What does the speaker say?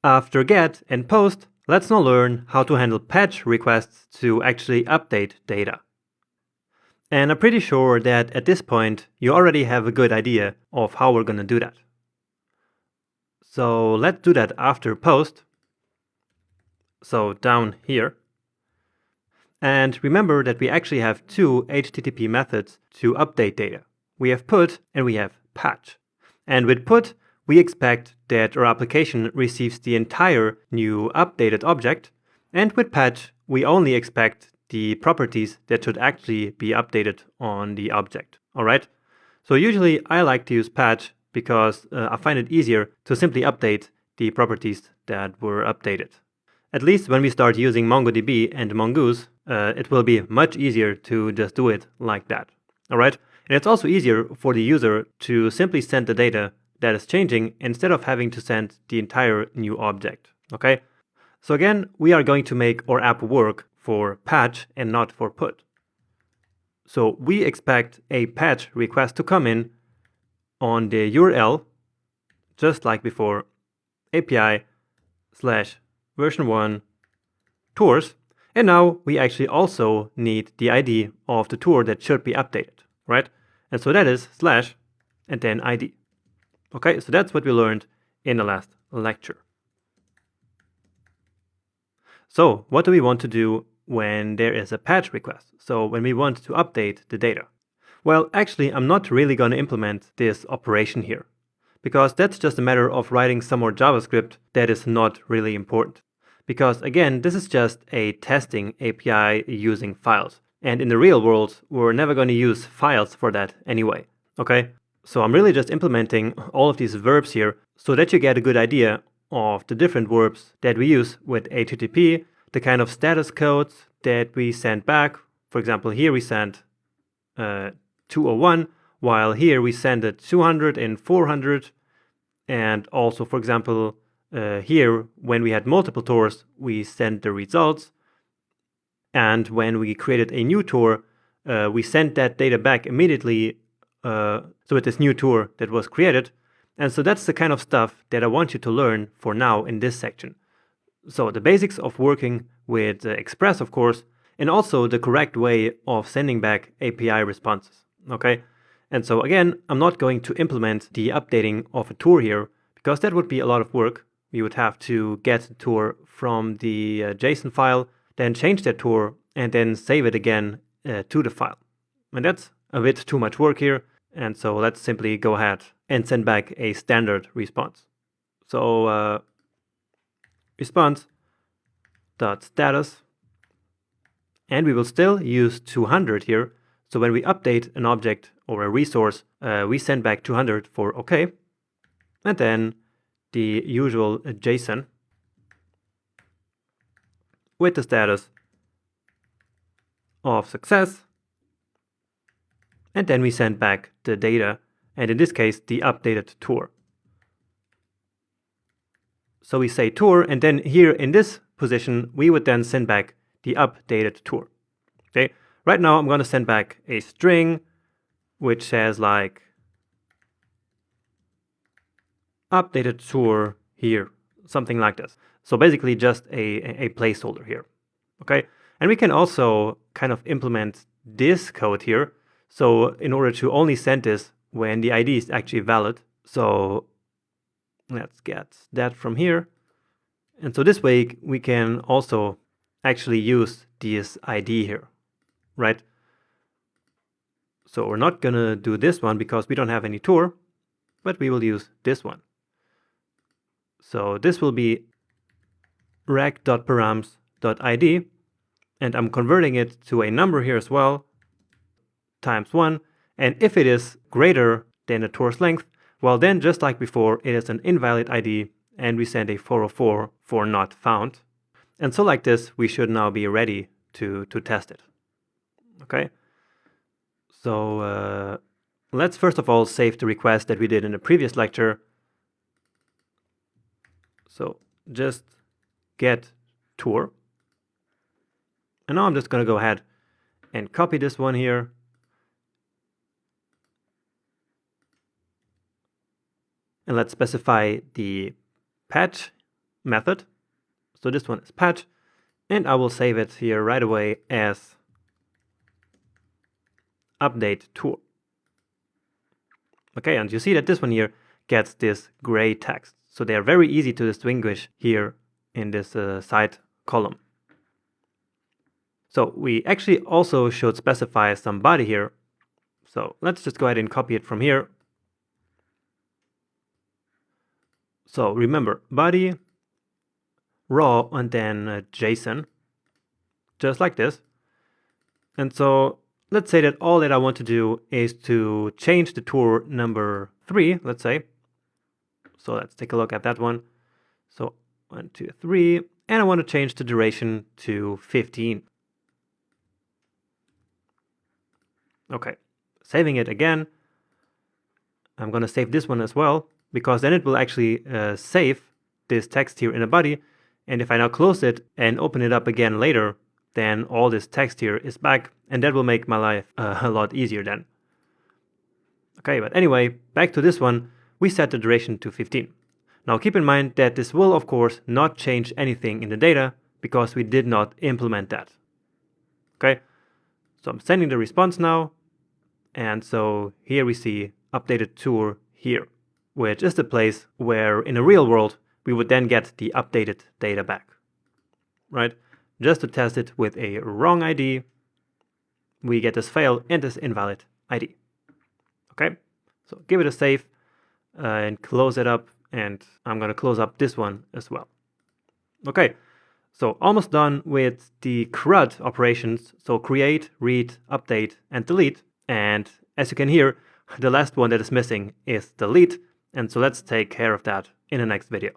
After get and post, let's now learn how to handle patch requests to actually update data. And I'm pretty sure that at this point, you already have a good idea of how we're going to do that. So let's do that after post. So down here. And remember that we actually have two HTTP methods to update data. We have put and we have patch. And with put, we expect that our application receives the entire new updated object. And with patch, we only expect the properties that should actually be updated on the object. All right? So usually I like to use patch because I find it easier to simply update the properties that were updated. At least when we start using MongoDB and Mongoose, it will be much easier to just do it like that. All right? And it's also easier for the user to simply send the data that is changing instead of having to send the entire new object. Okay? So again, we are going to make our app work for patch and not for put. So we expect a patch request to come in on the URL, just like before, API/version1 tours. And now we actually also need the ID of the tour that should be updated, right? And so that is / and then ID. Okay, so that's what we learned in the last lecture. So what do we want to do when there is a patch request? So when we want to update the data? Well, actually, I'm not really going to implement this operation here, because that's just a matter of writing some more JavaScript that is not really important. Because again, this is just a testing API using files. And in the real world, we're never going to use files for that anyway. Okay? So I'm really just implementing all of these verbs here so that you get a good idea of the different verbs that we use with HTTP, the kind of status codes that we send back. For example, here we send 201, while here we send it 200 and 400. And also, for example, here, when we had multiple tours, we sent the results. And when we created a new tour, we sent that data back immediately. So with this new tour that was created. And so that's the kind of stuff that I want you to learn for now in this section. So the basics of working with Express, of course, and also the correct way of sending back API responses. Okay? And so again, I'm not going to implement the updating of a tour here because that would be a lot of work. We would have to get the tour from the JSON file, then change that tour, and then save it again to the file. And that's a bit too much work here. And so let's simply go ahead and send back a standard response. So response.status, and we will still use 200 here. So when we update an object or a resource, we send back 200 for OK. And then the usual JSON with the status of success. And then we send back the data, and in this case, the updated tour. So we say tour, and then here in this position, we would then send back the updated tour. Okay. Right now, I'm going to send back a string, which says like updated tour here, something like this. So basically just a placeholder here. Okay. And we can also kind of implement this code here. So in order to only send this when the ID is actually valid. So let's get that from here. And so this way we can also actually use this ID here, right? So we're not going to do this one because we don't have any tour, but we will use this one. So this will be rec.params.id, and I'm converting it to a number here as well, times 1. And if it is greater than the tour's length, well then, just like before, it is an invalid ID, and we send a 404 for not found. And so like this, we should now be ready to test it. Okay? So let's first of all save the request that we did in the previous lecture. So just get tour. And now I'm just going to go ahead and copy this one here. And let's specify the patch method. So this one is patch, and I will save it here right away as update tour. Okay, and you see that this one here gets this gray text. So they are very easy to distinguish here in this side column. So we actually also should specify some body here. So let's just go ahead and copy it from here. So remember, body, raw, and then JSON, just like this. And so let's say that all that I want to do is to change the tour number 3, let's say. So let's take a look at that one. So 1, 2, 3, and I want to change the duration to 15. Okay, saving it again. I'm going to save this one as well, because then it will actually save this text here in a body. And if I now close it and open it up again later, then all this text here is back, and that will make my life a lot easier then. Okay, but anyway, back to this one, we set the duration to 15. Now keep in mind that this will of course not change anything in the data, because we did not implement that. Okay, so I'm sending the response now, and so here we see updated tour here, which is the place where in the real world we would then get the updated data back, right? Just to test it with a wrong ID, we get this fail and this invalid ID. Okay, so give it a save and close it up, and I'm going to close up this one as well. Okay, so almost done with the CRUD operations, so create, read, update, and delete. And as you can hear, the last one that is missing is delete, and so let's take care of that in the next video.